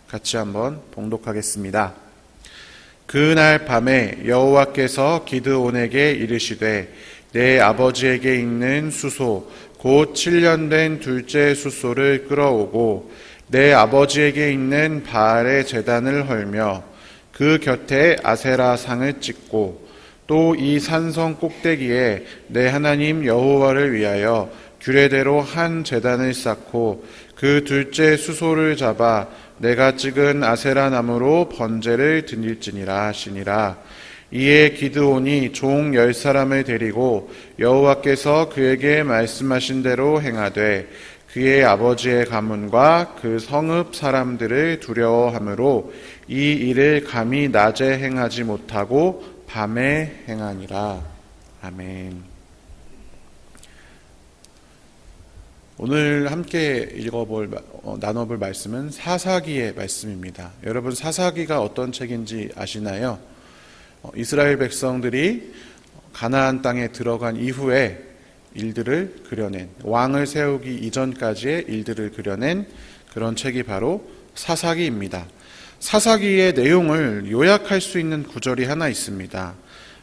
같이 한번 봉독하겠습니다. 그날 밤에 여호와께서 기드온에게 이르시되 내 아버지에게 있는 수소 곧 7년 된 둘째 수소를 끌어오고 내 아버지에게 있는 바알의 제단을 헐며 그 곁에 아세라 상을 찍고 또 이 산성 꼭대기에 내 하나님 여호와를 위하여 규례대로 한 제단을 쌓고 그 둘째 수소를 잡아 내가 찍은 아세라 나무로 번제를 드릴지니라 하시니라. 이에 기드온이 종 10사람을 데리고 여호와께서 그에게 말씀하신 대로 행하되 그의 아버지의 가문과 그 성읍 사람들을 두려워하므로 이 일을 감히 낮에 행하지 못하고 밤에 행하니라. 아멘. 오늘 함께 나눠볼 말씀은 사사기의 말씀입니다. 여러분, 사사기가 어떤 책인지 아시나요? 이스라엘 백성들이 가나안 땅에 들어간 이후에 일들을 그려낸, 왕을 세우기 이전까지의 일들을 그려낸 그런 책이 바로 사사기입니다. 사사기의 내용을 요약할 수 있는 구절이 하나 있습니다.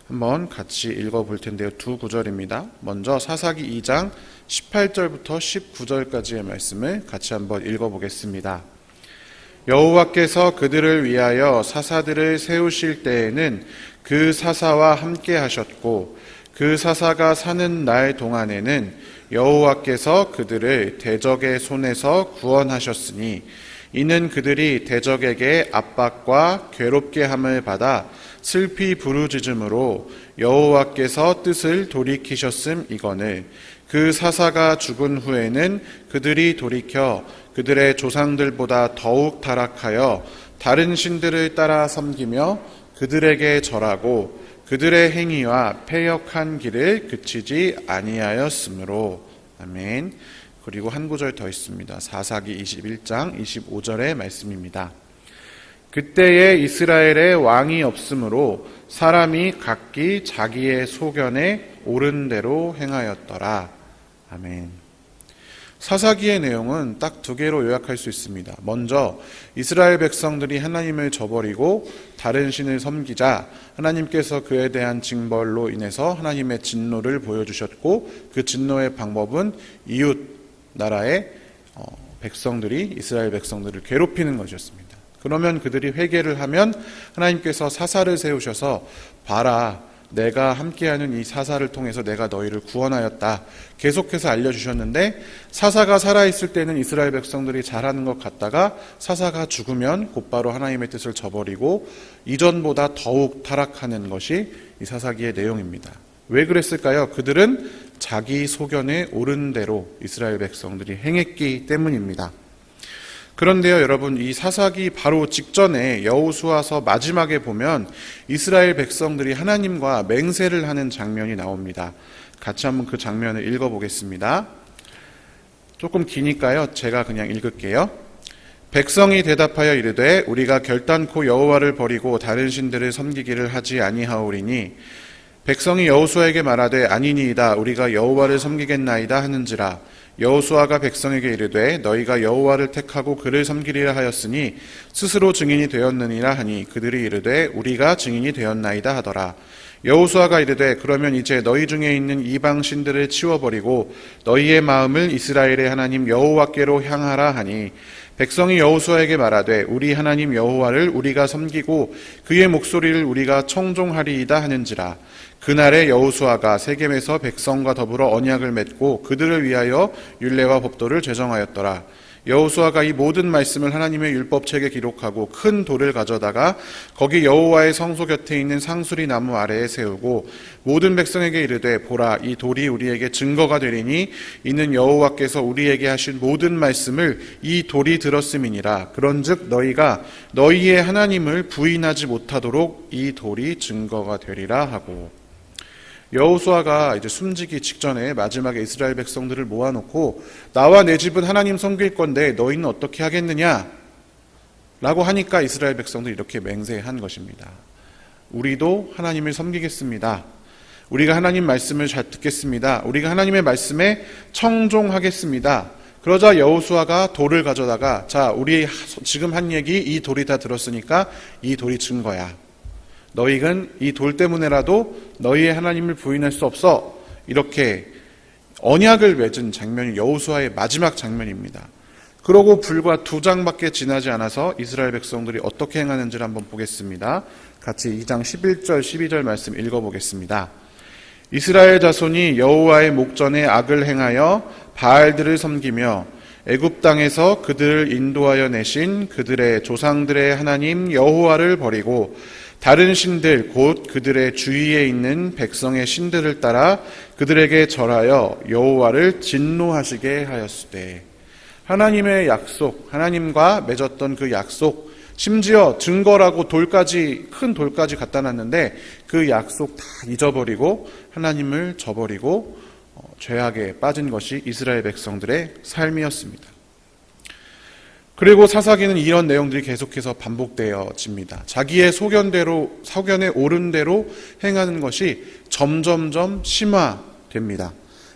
한번 같이 읽어볼 텐데요. 두 구절입니다. 먼저 사사기 2장 18절부터 19절까지의 말씀을 같이 한번 읽어보겠습니다. 여호와께서 그들을 위하여 사사들을 세우실 때에는 그 사사와 함께 하셨고 그 사사가 사는 날 동안에는 여호와께서 그들을 대적의 손에서 구원하셨으니 이는 그들이 대적에게 압박과 괴롭게 함을 받아 슬피 부르짖음으로 여호와께서 뜻을 돌이키셨음이거늘 그 사사가 죽은 후에는 그들이 돌이켜 그들의 조상들보다 더욱 타락하여 다른 신들을 따라 섬기며 그들에게 절하고 그들의 행위와 패역한 길을 그치지 아니하였으므로. 아멘. 그리고 한 구절 더 있습니다. 사사기 21장 25절의 말씀입니다. 그때에 이스라엘에 왕이 없으므로 사람이 각기 자기의 소견에 옳은 대로 행하였더라. 아멘. 사사기의 내용은 딱 두 개로 요약할 수 있습니다. 먼저 이스라엘 백성들이 하나님을 저버리고 다른 신을 섬기자 하나님께서 그에 대한 징벌로 인해서 하나님의 진노를 보여주셨고 그 진노의 방법은 이웃 나라의 백성들이 이스라엘 백성들을 괴롭히는 것이었습니다. 그러면 그들이 회개를 하면 하나님께서 사사를 세우셔서 봐라, 내가 함께하는 이 사사를 통해서 내가 너희를 구원하였다 계속해서 알려주셨는데, 사사가 살아있을 때는 이스라엘 백성들이 잘하는 것 같다가 사사가 죽으면 곧바로 하나님의 뜻을 저버리고 이전보다 더욱 타락하는 것이 이 사사기의 내용입니다. 왜 그랬을까요? 그들은 자기 소견에 옳은 대로 이스라엘 백성들이 행했기 때문입니다. 그런데요, 여러분, 이 사사기 바로 직전에 여호수아서 마지막에 보면 이스라엘 백성들이 하나님과 맹세를 하는 장면이 나옵니다. 같이 한번 그 장면을 읽어보겠습니다. 조금 기니까요, 제가 그냥 읽을게요. 백성이 대답하여 이르되 우리가 결단코 여호와를 버리고 다른 신들을 섬기기를 하지 아니하오리니 백성이 여호수아에게 말하되 아니니이다, 우리가 여호와를 섬기겠나이다 하는지라. 여호수아가 백성에게 이르되 너희가 여호와를 택하고 그를 섬기리라 하였으니 스스로 증인이 되었느니라 하니 그들이 이르되 우리가 증인이 되었나이다 하더라. 여호수아가 이르되 그러면 이제 너희 중에 있는 이방 신들을 치워버리고 너희의 마음을 이스라엘의 하나님 여호와께로 향하라 하니 백성이 여호수아에게 말하되 우리 하나님 여호와를 우리가 섬기고 그의 목소리를 우리가 청종하리이다 하는지라. 그날에 여호수아가 세겜에서 백성과 더불어 언약을 맺고 그들을 위하여 율례와 법도를 제정하였더라. 여호수아가 이 모든 말씀을 하나님의 율법책에 기록하고 큰 돌을 가져다가 거기 여호와의 성소 곁에 있는 상수리 나무 아래에 세우고 모든 백성에게 이르되 보라, 이 돌이 우리에게 증거가 되리니 이는 여호와께서 우리에게 하신 모든 말씀을 이 돌이 들었음이니라. 그런즉 너희가 너희의 하나님을 부인하지 못하도록 이 돌이 증거가 되리라 하고. 여호수아가 이제 숨지기 직전에 마지막에 이스라엘 백성들을 모아놓고 나와 내 집은 하나님 섬길 건데 너희는 어떻게 하겠느냐 라고 하니까 이스라엘 백성들이 이렇게 맹세한 것입니다. 우리도 하나님을 섬기겠습니다. 우리가 하나님 말씀을 잘 듣겠습니다. 우리가 하나님의 말씀에 청종하겠습니다. 그러자 여호수아가 돌을 가져다가 자, 우리 지금 한 얘기 이 돌이 다 들었으니까 이 돌이 증거야. 너희는 이 돌 때문에라도 너희의 하나님을 부인할 수 없어. 이렇게 언약을 맺은 장면이 여호수아의 마지막 장면입니다. 그러고 불과 2장밖에 지나지 않아서 이스라엘 백성들이 어떻게 행하는지를 한번 보겠습니다. 같이 2장 11절 12절 말씀 읽어보겠습니다. 이스라엘 자손이 여호와의 목전에 악을 행하여 바알들을 섬기며 애굽 땅에서 그들을 인도하여 내신 그들의 조상들의 하나님 여호와를 버리고 다른 신들 곧 그들의 주위에 있는 백성의 신들을 따라 그들에게 절하여 여호와를 진노하시게 하였으되. 하나님의 약속, 하나님과 맺었던 그 약속, 심지어 증거라고 돌까지, 큰 돌까지 갖다 놨는데 그 약속 다 잊어버리고 하나님을 저버리고 죄악에 빠진 것이 이스라엘 백성들의 삶이었습니다. 그리고 사사기는 이런 내용들이 계속해서 반복되어집니다. 자기의 소견에 옳은 대로 행하는 것이 점점점 심화됩니다.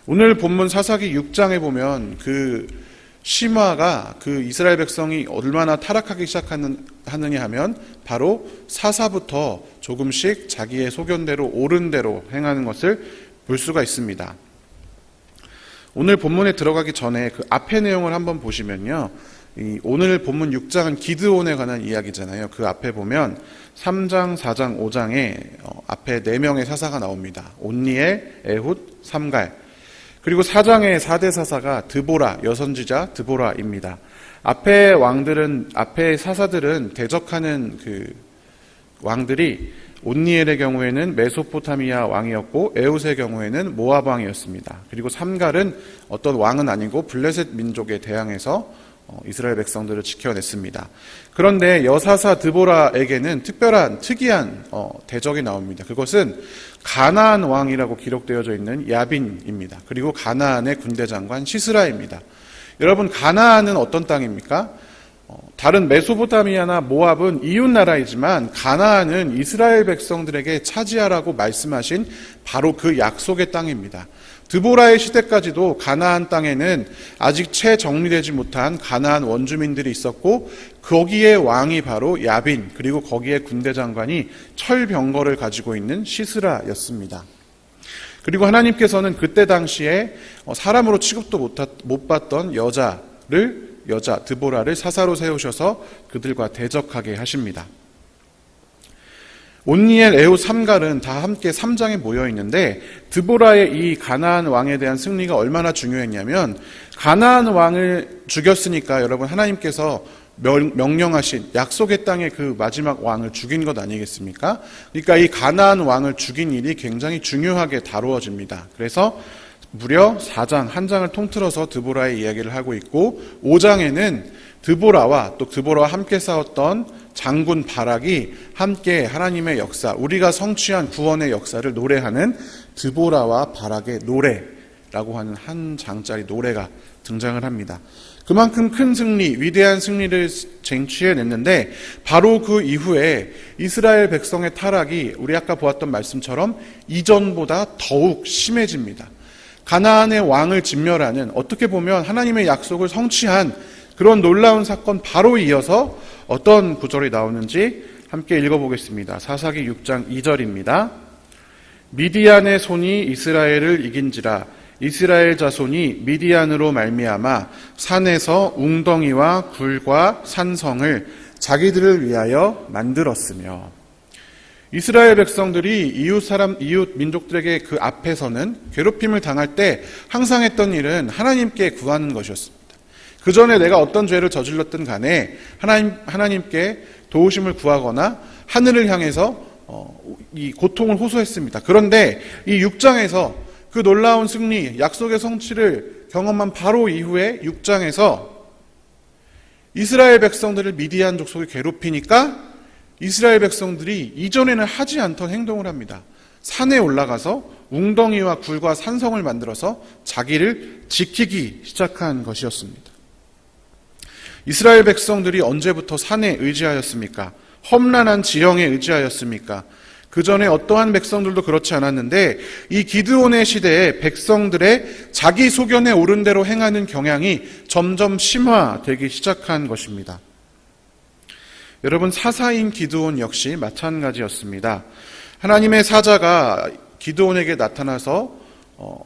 오늘 본문 사사기 6장에 보면 그 심화가 그 이스라엘 백성이 얼마나 타락하기 시작하느냐 하면 바로 사사부터 조금씩 자기의 소견대로 옳은 대로 행하는 것을 볼 수가 있습니다. 오늘 본문에 들어가기 전에 그 앞의 내용을 한번 보시면요. 오늘 본문 6장은 기드온에 관한 이야기잖아요. 그 앞에 보면 3장, 4장, 5장에 앞에 4명의 사사가 나옵니다. 온니엘, 에훗, 삼갈. 그리고 4장의 4대 사사가 드보라, 여선지자 드보라입니다. 앞에 사사들은 대적하는 그 왕들이 온니엘의 경우에는 메소포타미아 왕이었고 에훗의 경우에는 모압 왕이었습니다. 그리고 삼갈은 어떤 왕은 아니고 블레셋 민족에 대항해서 이스라엘 백성들을 지켜냈습니다. 그런데 여사사 드보라에게는 특이한 대적이 나옵니다. 그것은 가나안 왕이라고 기록되어져 있는 야빈입니다. 그리고 가나안의 군대 장관 시스라입니다. 여러분, 가나안은 어떤 땅입니까? 다른 메소포타미아나 모압은 이웃 나라이지만 가나안은 이스라엘 백성들에게 차지하라고 말씀하신 바로 그 약속의 땅입니다. 드보라의 시대까지도 가나안 땅에는 아직 채 정리되지 못한 가나안 원주민들이 있었고 거기에 왕이 바로 야빈, 그리고 거기에 군대 장관이 철병거를 가지고 있는 시스라였습니다. 그리고 하나님께서는 그때 당시에 사람으로 취급도 못 받던 여자 드보라를 사사로 세우셔서 그들과 대적하게 하십니다. 온니엘, 에훗, 삼갈은 다 함께 3장에 모여 있는데 드보라의 이 가나안 왕에 대한 승리가 얼마나 중요했냐면 가나안 왕을 죽였으니까 여러분 하나님께서 명령하신 약속의 땅의 그 마지막 왕을 죽인 것 아니겠습니까? 그러니까 이 가나안 왕을 죽인 일이 굉장히 중요하게 다루어집니다. 그래서 무려 4장, 한 장을 통틀어서 드보라의 이야기를 하고 있고 5장에는 드보라와 또 드보라와 함께 싸웠던 장군 바락이 함께 하나님의 역사, 우리가 성취한 구원의 역사를 노래하는 드보라와 바락의 노래라고 하는 한 장짜리 노래가 등장을 합니다. 그만큼 큰 승리, 위대한 승리를 쟁취해냈는데 바로 그 이후에 이스라엘 백성의 타락이 우리 아까 보았던 말씀처럼 이전보다 더욱 심해집니다. 가나안의 왕을 진멸하는, 어떻게 보면 하나님의 약속을 성취한 그런 놀라운 사건 바로 이어서 어떤 구절이 나오는지 함께 읽어보겠습니다. 사사기 6장 2절입니다. 미디안의 손이 이스라엘을 이긴지라 이스라엘 자손이 미디안으로 말미암아 산에서 웅덩이와 굴과 산성을 자기들을 위하여 만들었으며. 이스라엘 백성들이 이웃 민족들에게 그 앞에서는 괴롭힘을 당할 때 항상 했던 일은 하나님께 구하는 것이었습니다. 그 전에 내가 어떤 죄를 저질렀든 간에 하나님께 도우심을 구하거나 하늘을 향해서 이 고통을 호소했습니다. 그런데 이 6장에서 그 놀라운 승리, 약속의 성취를 경험한 바로 이후에 6장에서 이스라엘 백성들을 미디안 족속이 괴롭히니까 이스라엘 백성들이 이전에는 하지 않던 행동을 합니다. 산에 올라가서 웅덩이와 굴과 산성을 만들어서 자기를 지키기 시작한 것이었습니다. 이스라엘 백성들이 언제부터 산에 의지하였습니까? 험난한 지형에 의지하였습니까? 그 전에 어떠한 백성들도 그렇지 않았는데 이 기드온의 시대에 백성들의 자기 소견에 옳은 대로 행하는 경향이 점점 심화되기 시작한 것입니다. 여러분, 사사인 기드온 역시 마찬가지였습니다. 하나님의 사자가 기드온에게 나타나서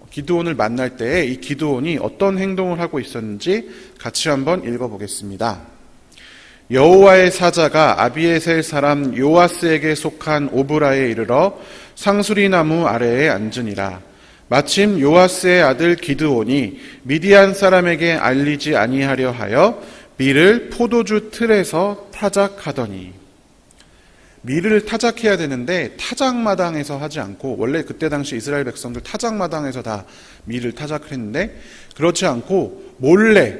기드온을 만날 때에 이 기드온이 어떤 행동을 하고 있었는지 같이 한번 읽어보겠습니다. 여호와의 사자가 아비에셀 사람 요아스에게 속한 오브라에 이르러 상수리 나무 아래에 앉으니라. 마침 요아스의 아들 기드온이 미디안 사람에게 알리지 아니하려 하여 밀을 포도주 틀에서 타작하더니, 밀을 타작해야 되는데 타작마당에서 하지 않고, 원래 그때 당시 이스라엘 백성들 타작마당에서 다 밀을 타작을 했는데 그렇지 않고 몰래,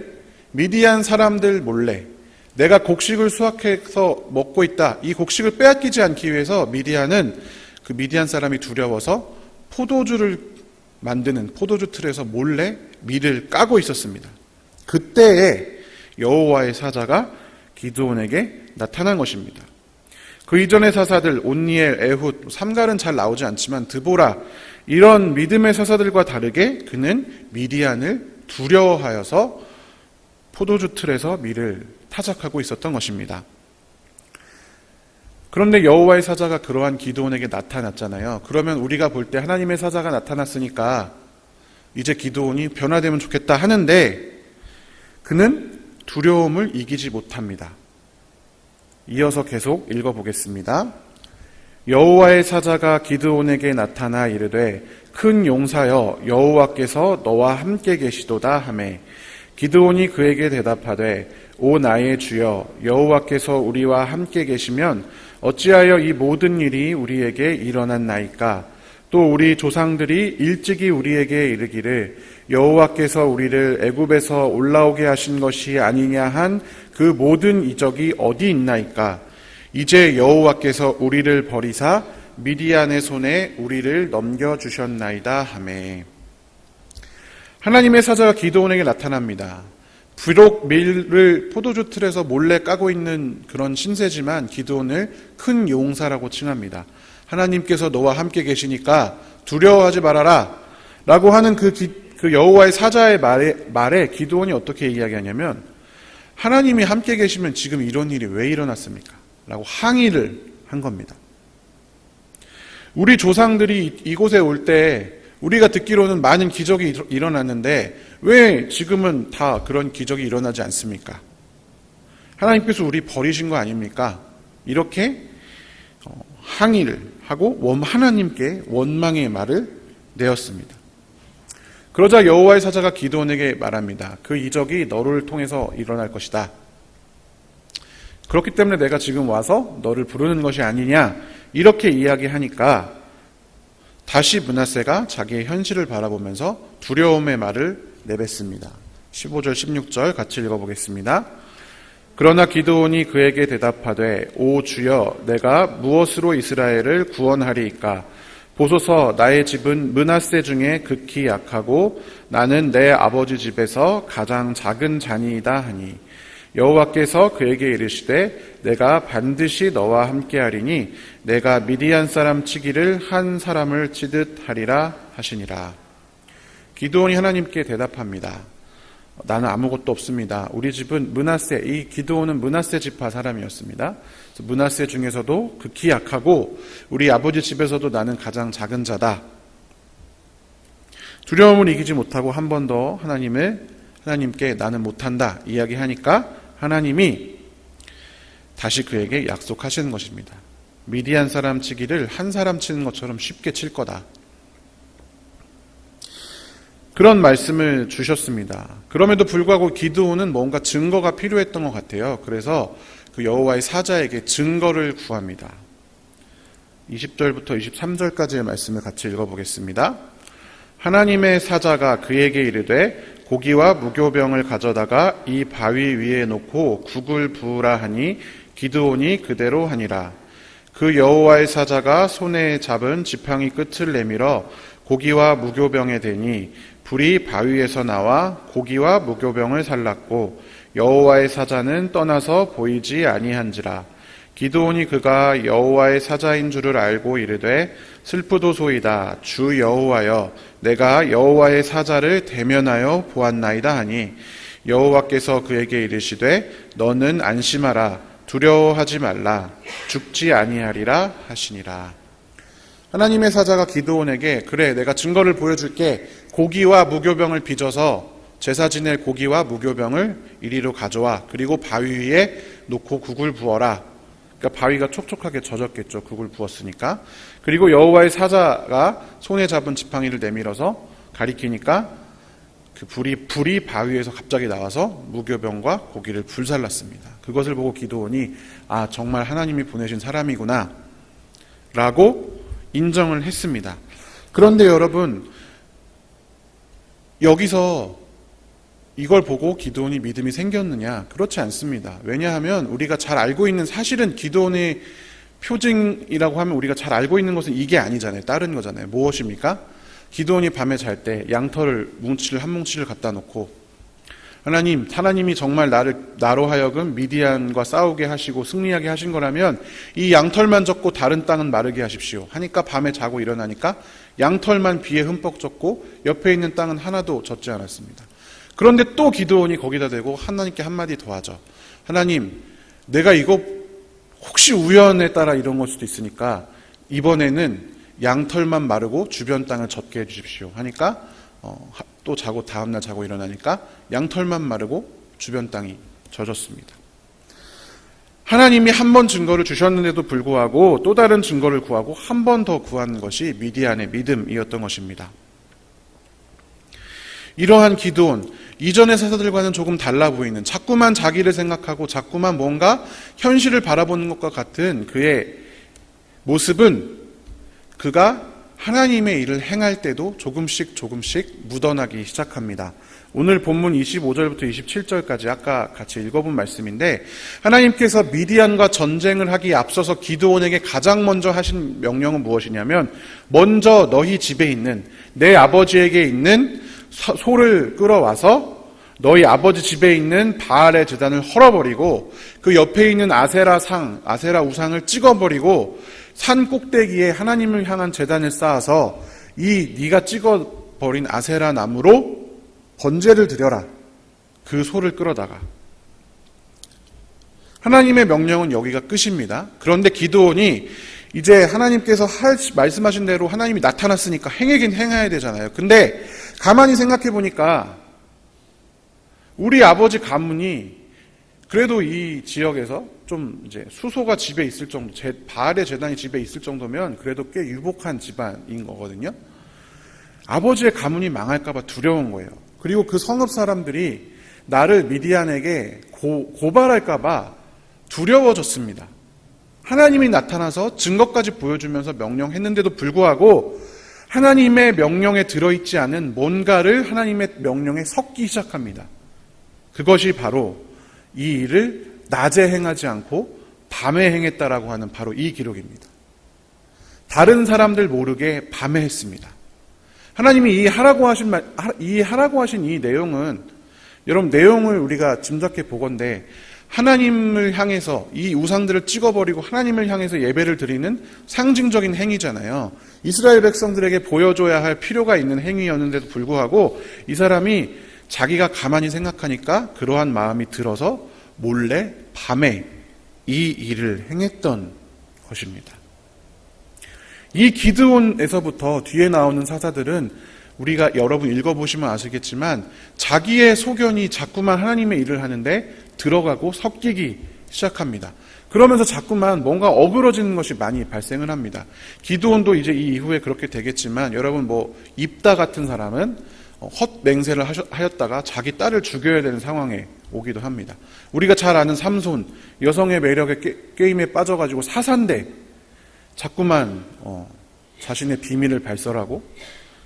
미디안 사람들 몰래 내가 곡식을 수확해서 먹고 있다, 이 곡식을 빼앗기지 않기 위해서 미디안은, 그 미디안 사람이 두려워서 포도주를 만드는 포도주 틀에서 몰래 밀을 까고 있었습니다. 그때에 여호와의 사자가 기드온에게 나타난 것입니다. 그 이전의 사사들 온니엘, 에훗, 삼갈은 잘 나오지 않지만 드보라, 이런 믿음의 사사들과 다르게 그는 미디안을 두려워하여서 포도주 틀에서 밀을 타작하고 있었던 것입니다. 그런데 여호와의 사자가 그러한 기드온에게 나타났잖아요. 그러면 우리가 볼 때 하나님의 사자가 나타났으니까 이제 기드온이 변화되면 좋겠다 하는데 그는 두려움을 이기지 못합니다. 이어서 계속 읽어보겠습니다. 여호와의 사자가 기드온에게 나타나 이르되 큰 용사여, 여호와께서 너와 함께 계시도다 하매, 기드온이 그에게 대답하되 오 나의 주여, 여호와께서 우리와 함께 계시면 어찌하여 이 모든 일이 우리에게 일어났나이까? 또 우리 조상들이 일찍이 우리에게 이르기를 여호와께서 우리를 애굽에서 올라오게 하신 것이 아니냐 한 그 모든 이적이 어디 있나이까? 이제 여호와께서 우리를 버리사 미디안의 손에 우리를 넘겨주셨나이다 하매. 하나님의 사자가 기드온에게 나타납니다. 비록 밀을 포도주 틀에서 몰래 까고 있는 그런 신세지만 기드온을 큰 용사라고 칭합니다. 하나님께서 너와 함께 계시니까 두려워하지 말아라 라고 하는 그 여호와의 사자의 말에 기드온이 어떻게 이야기하냐면, 하나님이 함께 계시면 지금 이런 일이 왜 일어났습니까? 라고 항의를 한 겁니다. 우리 조상들이 이곳에 올 때 우리가 듣기로는 많은 기적이 일어났는데 왜 지금은 다 그런 기적이 일어나지 않습니까? 하나님께서 우리 버리신 거 아닙니까? 이렇게 항의를 하고 하나님께 원망의 말을 내었습니다. 그러자 여호와의 사자가 기드온에게 말합니다. 그 이적이 너를 통해서 일어날 것이다. 그렇기 때문에 내가 지금 와서 너를 부르는 것이 아니냐, 이렇게 이야기하니까 다시 므낫세가 자기의 현실을 바라보면서 두려움의 말을 내뱉습니다. 15절 16절 같이 읽어보겠습니다. 그러나 기드온이 그에게 대답하되 오 주여, 내가 무엇으로 이스라엘을 구원하리이까? 보소서, 나의 집은 므낫세 중에 극히 약하고 나는 내 아버지 집에서 가장 작은 자니이다 하니, 여호와께서 그에게 이르시되 내가 반드시 너와 함께하리니 내가 미디안 사람 치기를 한 사람을 치듯 하리라 하시니라. 기드온이 하나님께 대답합니다. 나는 아무것도 없습니다. 우리 집은 므낫세, 이 기드온은 므낫세 지파 사람이었습니다. 므낫세 중에서도 극히 약하고 우리 아버지 집에서도 나는 가장 작은 자다. 두려움을 이기지 못하고 한 번 더 하나님께 나는 못한다 이야기하니까 하나님이 다시 그에게 약속하시는 것입니다. 미디안 사람 치기를 한 사람 치는 것처럼 쉽게 칠 거다. 그런 말씀을 주셨습니다. 그럼에도 불구하고 기드온은 뭔가 증거가 필요했던 것 같아요. 그래서 그 여호와의 사자에게 증거를 구합니다. 20절부터 23절까지의 말씀을 같이 읽어보겠습니다. 하나님의 사자가 그에게 이르되 고기와 무교병을 가져다가 이 바위 위에 놓고 국을 부으라 하니 기드온이 그대로 하니라. 그 여호와의 사자가 손에 잡은 지팡이 끝을 내밀어 고기와 무교병에 대니 불이 바위에서 나와 고기와 무교병을 살랐고 여호와의 사자는 떠나서 보이지 아니한지라. 기드온이 그가 여호와의 사자인 줄을 알고 이르되 슬프도소이다 주 여호와여 내가 여호와의 사자를 대면하여 보았나이다 하니 여호와께서 그에게 이르시되 너는 안심하라 두려워하지 말라 죽지 아니하리라 하시니라. 하나님의 사자가 기드온에게 그래 내가 증거를 보여줄게. 고기와 무교병을 빚어서 제사 지낼 고기와 무교병을 이리로 가져와. 그리고 바위 위에 놓고 국을 부어라. 그러니까 바위가 촉촉하게 젖었겠죠. 국을 부었으니까. 그리고 여호와의 사자가 손에 잡은 지팡이를 내밀어서 가리키니까 그 불이 바위에서 갑자기 나와서 무교병과 고기를 불살랐습니다. 그것을 보고 기드온이 아 정말 하나님이 보내신 사람이구나 라고 인정을 했습니다. 그런데 여러분 여기서 이걸 보고 기드온이 믿음이 생겼느냐? 그렇지 않습니다. 왜냐하면 우리가 잘 알고 있는 사실은 기드온의 표징이라고 하면 우리가 잘 알고 있는 것은 이게 아니잖아요. 다른 거잖아요. 무엇입니까? 기드온이 밤에 잘 때 양털을 한 뭉치를 갖다 놓고 하나님이 정말 나로 하여금 미디안과 싸우게 하시고 승리하게 하신 거라면 이 양털만 젖고 다른 땅은 마르게 하십시오. 하니까 밤에 자고 일어나니까 양털만 비에 흠뻑 젖고 옆에 있는 땅은 하나도 젖지 않았습니다. 그런데 또 기드온이 거기다 대고 하나님께 한마디 더 하죠. 하나님, 내가 이거 혹시 우연에 따라 이런 걸 수도 있으니까 이번에는 양털만 마르고 주변 땅을 젖게 해주십시오. 하니까 또 자고 다음날 자고 일어나니까 양털만 마르고 주변 땅이 젖었습니다. 하나님이 한 번 증거를 주셨는데도 불구하고 또 다른 증거를 구하고 한 번 더 구한 것이 미디안의 믿음이었던 것입니다. 이러한 기드온, 이전의 사사들과는 조금 달라 보이는 자꾸만 자기를 생각하고 자꾸만 뭔가 현실을 바라보는 것과 같은 그의 모습은 그가 하나님의 일을 행할 때도 조금씩 묻어나기 시작합니다. 오늘 본문 25절부터 27절까지 아까 같이 읽어본 말씀인데 하나님께서 미디안과 전쟁을 하기에 앞서서 기드온에게 가장 먼저 하신 명령은 무엇이냐면 먼저 너희 집에 있는 내 아버지에게 있는 소를 끌어와서 너희 아버지 집에 있는 바알의 제단을 헐어버리고 그 옆에 있는 아세라 우상을 찍어버리고 산 꼭대기에 하나님을 향한 제단을 쌓아서 이 네가 찍어버린 아세라 나무로 번제를 드려라. 그 소를 끌어다가. 하나님의 명령은 여기가 끝입니다. 그런데 기드온이 이제 하나님께서 말씀하신 대로 하나님이 나타났으니까 행하긴 행해야 되잖아요. 근데 가만히 생각해 보니까 우리 아버지 가문이 그래도 이 지역에서 좀 이제 수소가 집에 있을 정도, 바알의 제단이 집에 있을 정도면 그래도 꽤 유복한 집안인 거거든요. 아버지의 가문이 망할까봐 두려운 거예요. 그리고 그 성읍 사람들이 나를 미디안에게 고발할까봐 두려워졌습니다. 하나님이 나타나서 증거까지 보여주면서 명령했는데도 불구하고 하나님의 명령에 들어있지 않은 뭔가를 하나님의 명령에 섞기 시작합니다. 그것이 바로 이 일을 낮에 행하지 않고 밤에 행했다라고 하는 바로 이 기록입니다. 다른 사람들 모르게 밤에 했습니다. 하나님이 이 하라고 하신 이 내용은 여러분 내용을 우리가 짐작해 보건대 하나님을 향해서 이 우상들을 찍어버리고 하나님을 향해서 예배를 드리는 상징적인 행위잖아요. 이스라엘 백성들에게 보여줘야 할 필요가 있는 행위였는데도 불구하고 이 사람이 자기가 가만히 생각하니까 그러한 마음이 들어서 몰래 밤에 이 일을 행했던 것입니다. 이 기드온에서부터 뒤에 나오는 사사들은 우리가 여러분 읽어보시면 아시겠지만 자기의 소견이 자꾸만 하나님의 일을 하는데 들어가고 섞이기 시작합니다. 그러면서 자꾸만 뭔가 어그러지는 것이 많이 발생을 합니다. 기드온도 이제 이 이후에 그렇게 되겠지만 여러분 입다 같은 사람은 헛맹세를 하였다가 자기 딸을 죽여야 되는 상황에 오기도 합니다. 우리가 잘 아는 삼손, 여성의 매력에 게임에 빠져가지고 사산대 자꾸만 자신의 비밀을 발설하고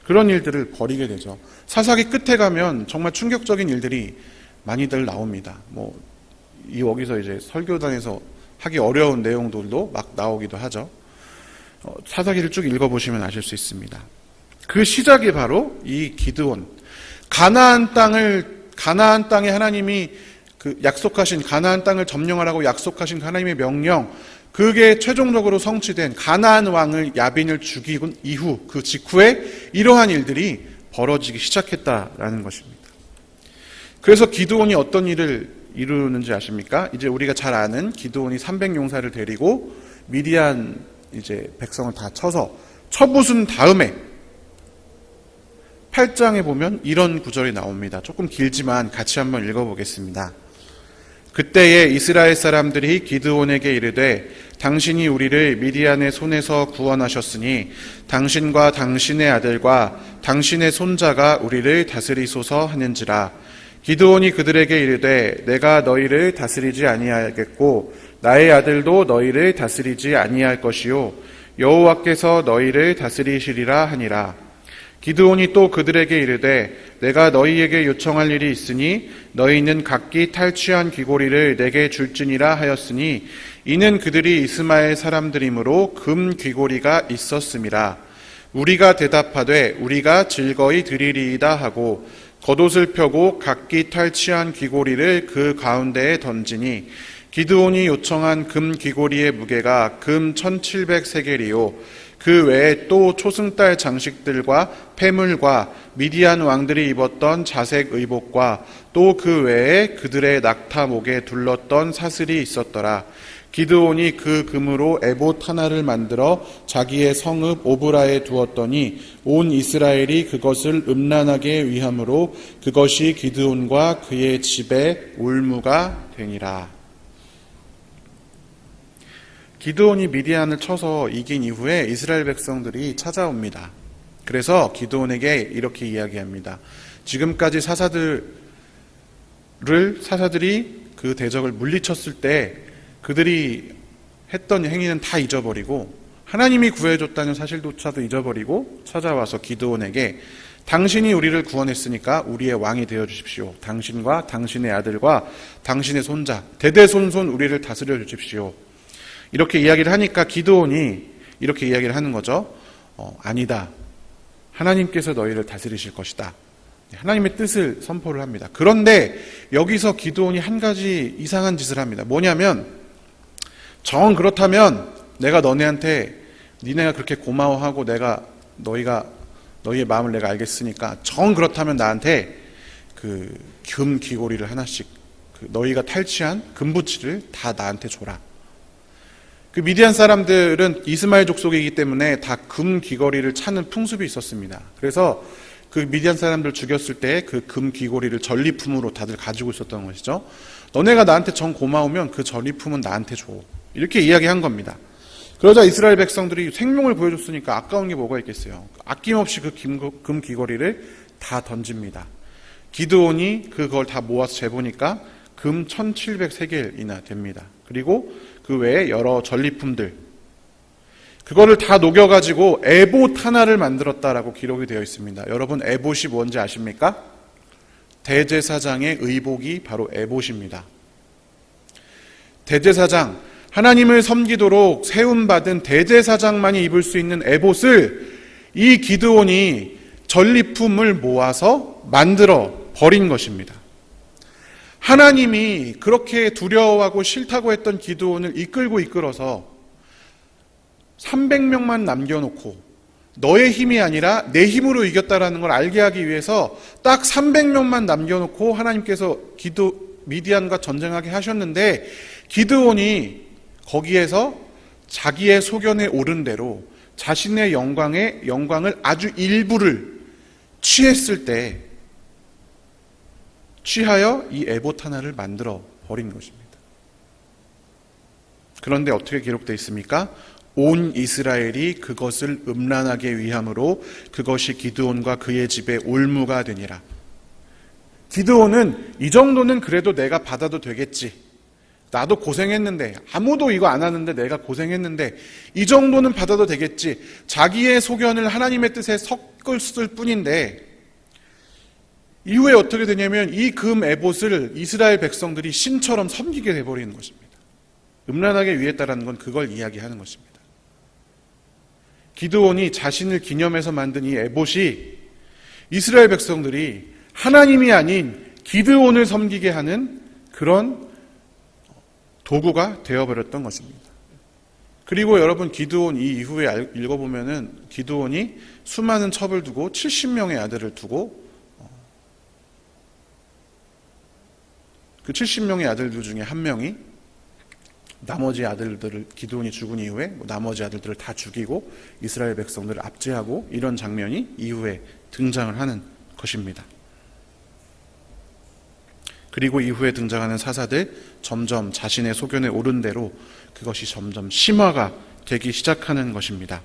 그런 일들을 벌이게 되죠. 사사기 끝에 가면 정말 충격적인 일들이 많이들 나옵니다. 여기서 이제 설교단에서 하기 어려운 내용들도 막 나오기도 하죠. 사사기를 쭉 읽어보시면 아실 수 있습니다. 그 시작이 바로 이 기드온. 가나안 땅에 하나님이 그 약속하신 가나안 땅을 점령하라고 약속하신 하나님의 명령, 그게 최종적으로 성취된 가나안 왕을 야빈을 죽이고 이후 그 직후에 이러한 일들이 벌어지기 시작했다라는 것입니다. 그래서 기드온이 어떤 일을 이루는지 아십니까? 이제 우리가 잘 아는 기드온이 300용사를 데리고 미디안 이제 백성을 다 쳐부순 다음에 8장에 보면 이런 구절이 나옵니다. 조금 길지만 같이 한번 읽어보겠습니다. 그때에 이스라엘 사람들이 기드온에게 이르되 당신이 우리를 미디안의 손에서 구원하셨으니 당신과 당신의 아들과 당신의 손자가 우리를 다스리소서 하는지라. 기드온이 그들에게 이르되 내가 너희를 다스리지 아니하겠고 나의 아들도 너희를 다스리지 아니할 것이요 여호와께서 너희를 다스리시리라 하니라. 기드온이 또 그들에게 이르되 내가 너희에게 요청할 일이 있으니 너희는 각기 탈취한 귀고리를 내게 줄지니라 하였으니 이는 그들이 이스마엘 사람들이므로 금 귀고리가 있었음이라. 우리가 대답하되 우리가 즐거이 드리리이다 하고 겉옷을 펴고 각기 탈취한 귀고리를 그 가운데에 던지니 기드온이 요청한 금 귀고리의 무게가 금 1700세겔이요 그 외에 또 초승달 장식들과 폐물과 미디안 왕들이 입었던 자색 의복과 또 그 외에 그들의 낙타 목에 둘렀던 사슬이 있었더라. 기드온이 그 금으로 에봇 하나를 만들어 자기의 성읍 오브라에 두었더니 온 이스라엘이 그것을 음란하게 위함으로 그것이 기드온과 그의 집의 울무가 되니라. 기드온이 미디안을 쳐서 이긴 이후에 이스라엘 백성들이 찾아옵니다. 그래서 기드온에게 이렇게 이야기합니다. 지금까지 사사들이 그 대적을 물리쳤을 때 그들이 했던 행위는 다 잊어버리고 하나님이 구해줬다는 사실조차도 잊어버리고 찾아와서 기드온에게 당신이 우리를 구원했으니까 우리의 왕이 되어주십시오. 당신과 당신의 아들과 당신의 손자 대대손손 우리를 다스려 주십시오. 이렇게 이야기를 하니까 기드온이 이렇게 이야기를 하는 거죠. 아니다. 하나님께서 너희를 다스리실 것이다. 하나님의 뜻을 선포를 합니다. 그런데 여기서 기드온이 한 가지 이상한 짓을 합니다. 뭐냐면 정 그렇다면 내가 너네한테 니네가 그렇게 고마워하고 너희의 마음을 내가 알겠으니까 정 그렇다면 나한테 그 금 귀고리를 하나씩 너희가 탈취한 금부치를 다 나한테 줘라. 그 미디안 사람들은 이스마엘 족속이기 때문에 다 금 귀걸이를 차는 풍습이 있었습니다. 그래서 그 미디안 사람들 죽였을 때 그 금 귀고리를 전리품으로 다들 가지고 있었던 것이죠. 너네가 나한테 정 고마우면 그 전리품은 나한테 줘. 이렇게 이야기한 겁니다. 그러자 이스라엘 백성들이 생명을 보여줬으니까 아까운 게 뭐가 있겠어요. 아낌없이 그 금 귀걸이를 다 던집니다. 기드온이 그걸 다 모아서 재보니까 금 1700세겔이나 됩니다. 그리고 그 외에 여러 전리품들 그거를 다 녹여가지고 에봇 하나를 만들었다라고 기록이 되어 있습니다. 여러분 에봇이 뭔지 아십니까? 대제사장의 의복이 바로 에봇입니다. 대제사장, 하나님을 섬기도록 세움받은 대제사장만이 입을 수 있는 에봇을 이 기드온이 전리품을 모아서 만들어 버린 것입니다. 하나님이 그렇게 두려워하고 싫다고 했던 기드온을 이끌어서 300명만 남겨놓고 너의 힘이 아니라 내 힘으로 이겼다라는 걸 알게 하기 위해서 딱 300명만 남겨놓고 하나님께서 미디안과 전쟁하게 하셨는데 기드온이 거기에서 자기의 소견에 오른 대로 자신의 영광을 아주 일부를 취했을 때 취하여 이 에봇 하나를 만들어 버린 것입니다. 그런데 어떻게 기록되어 있습니까? 온 이스라엘이 그것을 음란하게 위함으로 그것이 기드온과 그의 집에 올무가 되니라. 기드온은 이 정도는 그래도 내가 받아도 되겠지. 나도 고생했는데 아무도 이거 안 하는데 내가 고생했는데 이 정도는 받아도 되겠지. 자기의 소견을 하나님의 뜻에 섞을 뿐인데 이후에 어떻게 되냐면 이 금 에봇을 이스라엘 백성들이 신처럼 섬기게 돼버리는 것입니다. 음란하게 위했다라는 건 그걸 이야기하는 것입니다. 기드온이 자신을 기념해서 만든 이 에봇이 이스라엘 백성들이 하나님이 아닌 기드온을 섬기게 하는 그런 도구가 되어버렸던 것입니다. 그리고 여러분 기드온 이 이후에 읽어보면은 기드온이 수많은 첩을 두고 70명의 아들을 두고 그 70명의 아들들 중에 한 명이 나머지 아들들을 기드온이 죽은 이후에 나머지 아들들을 다 죽이고 이스라엘 백성들을 압제하고 이런 장면이 이후에 등장을 하는 것입니다. 그리고 이후에 등장하는 사사들 점점 자신의 소견에 오른 대로 그것이 점점 심화가 되기 시작하는 것입니다.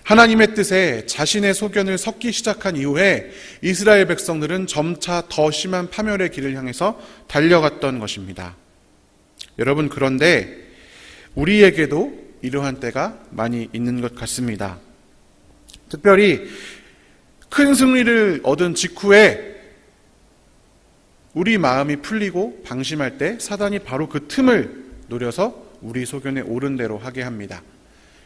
하나님의 뜻에 자신의 소견을 섞기 시작한 이후에 이스라엘 백성들은 점차 더 심한 파멸의 길을 향해서 달려갔던 것입니다. 여러분, 그런데 우리에게도 이러한 때가 많이 있는 것 같습니다. 특별히 큰 승리를 얻은 직후에 우리 마음이 풀리고 방심할 때 사단이 바로 그 틈을 노려서 우리 소견에 옳은 대로 하게 합니다.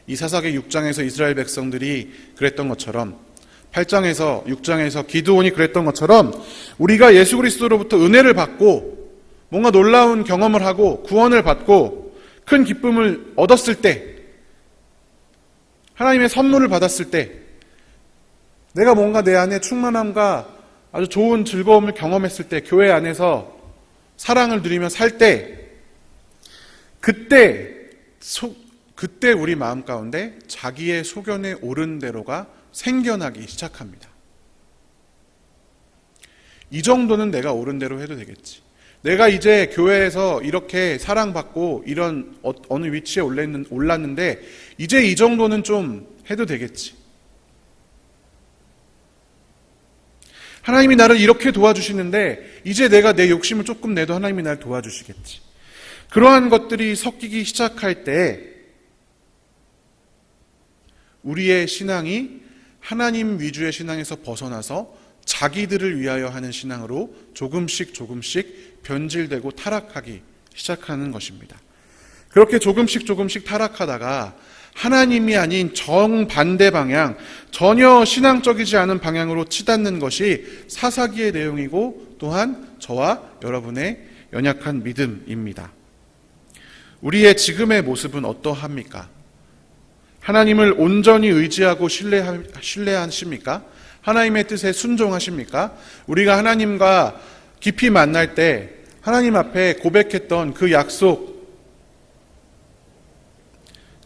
이 사사기 6장에서 이스라엘 백성들이 그랬던 것처럼 8장에서 6장에서 기드온이 그랬던 것처럼 우리가 예수 그리스도로부터 은혜를 받고 뭔가 놀라운 경험을 하고 구원을 받고 큰 기쁨을 얻었을 때, 하나님의 선물을 받았을 때, 내가 뭔가 내 안에 충만함과 아주 좋은 즐거움을 경험했을 때, 교회 안에서 사랑을 누리며 살 때, 그때 우리 마음 가운데 자기의 소견에 옳은 대로가 생겨나기 시작합니다. 이 정도는 내가 옳은 대로 해도 되겠지. 내가 이제 교회에서 이렇게 사랑받고 이런 어느 위치에 올랐는데 이제 이 정도는 좀 해도 되겠지. 하나님이 나를 이렇게 도와주시는데 이제 내가 내 욕심을 조금 내도 하나님이 나를 도와주시겠지. 그러한 것들이 섞이기 시작할 때 우리의 신앙이 하나님 위주의 신앙에서 벗어나서 자기들을 위하여 하는 신앙으로 조금씩 변질되고 타락하기 시작하는 것입니다. 그렇게 조금씩 타락하다가 하나님이 아닌 정반대 방향, 전혀 신앙적이지 않은 방향으로 치닫는 것이 사사기의 내용이고 또한 저와 여러분의 연약한 믿음입니다. 우리의 지금의 모습은 어떠합니까? 하나님을 온전히 의지하고 신뢰하십니까? 하나님의 뜻에 순종하십니까? 우리가 하나님과 깊이 만날 때 하나님 앞에 고백했던 그 약속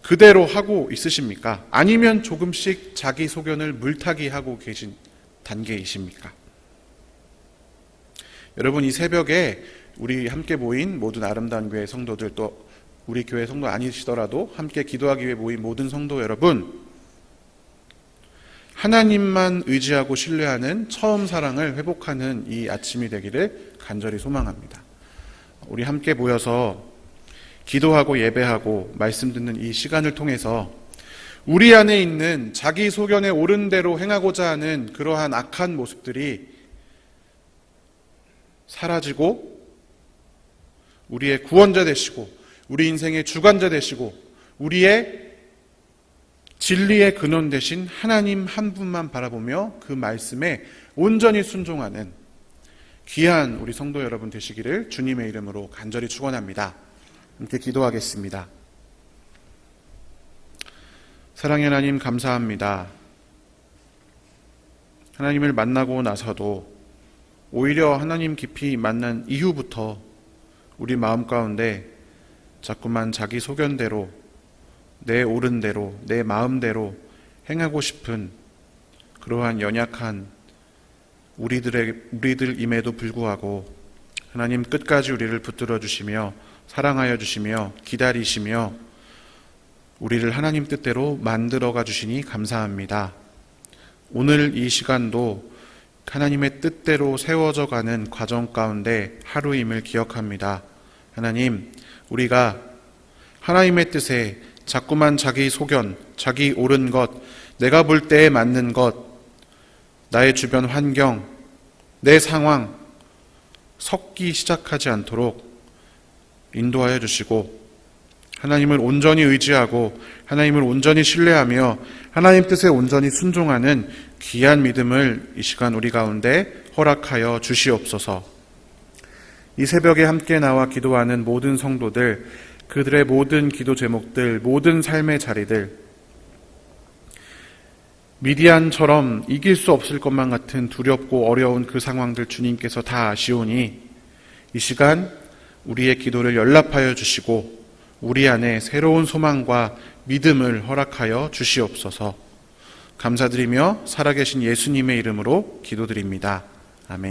그대로 하고 있으십니까? 아니면 조금씩 자기 소견을 물타기 하고 계신 단계이십니까? 여러분, 이 새벽에 우리 함께 모인 모든 아름다운 교회 성도들, 또 우리 교회 성도 아니시더라도 함께 기도하기 위해 모인 모든 성도 여러분, 하나님만 의지하고 신뢰하는 처음 사랑을 회복하는 이 아침이 되기를 간절히 소망합니다. 우리 함께 모여서 기도하고 예배하고 말씀 듣는 이 시간을 통해서 우리 안에 있는 자기 소견에 옳은 대로 행하고자 하는 그러한 악한 모습들이 사라지고 우리의 구원자 되시고 우리 인생의 주관자 되시고 우리의 진리의 근원 되신 하나님 한 분만 바라보며 그 말씀에 온전히 순종하는 귀한 우리 성도 여러분 되시기를 주님의 이름으로 간절히 축원합니다. 함께 기도하겠습니다. 사랑의 하나님, 감사합니다. 하나님을 만나고 나서도 오히려 하나님 깊이 만난 이후부터 우리 마음 가운데 자꾸만 자기 소견대로, 내 옳은 대로, 내 마음대로 행하고 싶은 그러한 연약한 우리들임에도 불구하고 하나님 끝까지 우리를 붙들어 주시며 사랑하여 주시며 기다리시며 우리를 하나님 뜻대로 만들어가 주시니 감사합니다. 오늘 이 시간도 하나님의 뜻대로 세워져 가는 과정 가운데 하루임을 기억합니다. 하나님, 우리가 하나님의 뜻에 자꾸만 자기 소견, 자기 옳은 것, 내가 볼 때에 맞는 것, 나의 주변 환경, 내 상황 섞기 시작하지 않도록 인도하여 주시고 하나님을 온전히 의지하고 하나님을 온전히 신뢰하며 하나님 뜻에 온전히 순종하는 귀한 믿음을 이 시간 우리 가운데 허락하여 주시옵소서. 이 새벽에 함께 나와 기도하는 모든 성도들 그들의 모든 기도 제목들, 모든 삶의 자리들, 미디안처럼 이길 수 없을 것만 같은 두렵고 어려운 그 상황들 주님께서 다 아시오니 이 시간 우리의 기도를 연락하여 주시고 우리 안에 새로운 소망과 믿음을 허락하여 주시옵소서. 감사드리며 살아계신 예수님의 이름으로 기도드립니다. 아멘.